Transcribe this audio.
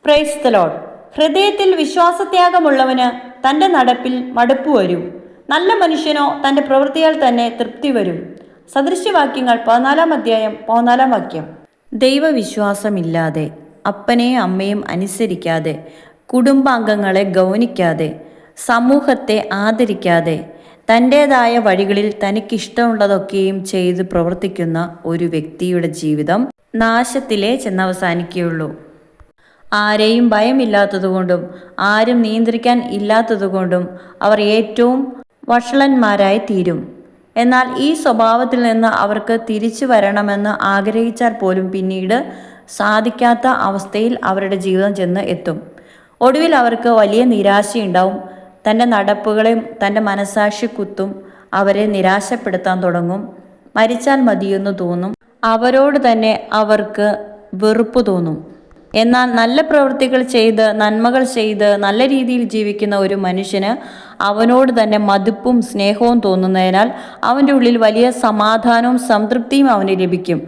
Praise the Lord. ഹൃദയത്തിൽ വിശ്വാസത്യാഗമുള്ളവന് തൻ്റെ നടപ്പിൽ മടുപ്പ് വരും. നല്ല മനുഷ്യനോ തൻ്റെ പ്രവൃത്തിയാൽ തന്നെ തൃപ്തി വരും. സദൃശ്യവാക്യങ്ങൾ 14 അധ്യായം 14 വാക്യം. ദൈവവിശ്വാസമില്ലാതെ, അപ്പനെയും അമ്മയും അനുസരിക്കാതെ, കുടുംബാംഗങ്ങളെ ഗൗനിക്കാതെ, സമൂഹത്തെ ആദരിക്കാതെ, തൻ്റേതായ വഴികളിൽ തനിക്കിഷ്ടമുള്ളതൊക്കെയും ചെയ്ത് പ്രവർത്തിക്കുന്ന ഒരു വ്യക്തിയുടെ ജീവിതം നാശത്തിലേ ചെന്നവസാനിക്കുകയുള്ളൂ. ആരെയും ഭയമില്ലാത്തതുകൊണ്ടും ആരും നിയന്ത്രിക്കാൻ ഇല്ലാത്തതുകൊണ്ടും അവർ ഏറ്റവും വഷളന്മാരായി തീരും. എന്നാൽ ഈ സ്വഭാവത്തിൽ നിന്ന് അവർക്ക് തിരിച്ചു വരണമെന്ന് ആഗ്രഹിച്ചാൽ പോലും പിന്നീട് സാധിക്കാത്ത അവസ്ഥയിൽ അവരുടെ ജീവിതം ചെന്ന് എത്തും. ഒടുവിൽ അവർക്ക് വലിയ നിരാശയുണ്ടാവും. തൻ്റെ നടപ്പുകളെയും തൻ്റെ മനസാക്ഷി കുത്തും അവരെ നിരാശപ്പെടുത്താൻ തുടങ്ങും. മരിച്ചാൽ മതിയെന്ന് തോന്നും. അവരോട് തന്നെ അവർക്ക് വെറുപ്പ് തോന്നും. എന്നാൽ നല്ല പ്രവൃത്തികൾ ചെയ്ത്, നന്മകൾ ചെയ്ത്, നല്ല രീതിയിൽ ജീവിക്കുന്ന ഒരു മനുഷ്യന് അവനോട് തന്നെ മതിപ്പും സ്നേഹവും തോന്നുന്നതിനാൽ അവൻ്റെ ഉള്ളിൽ വലിയ സമാധാനവും സംതൃപ്തിയും അവന് ലഭിക്കും.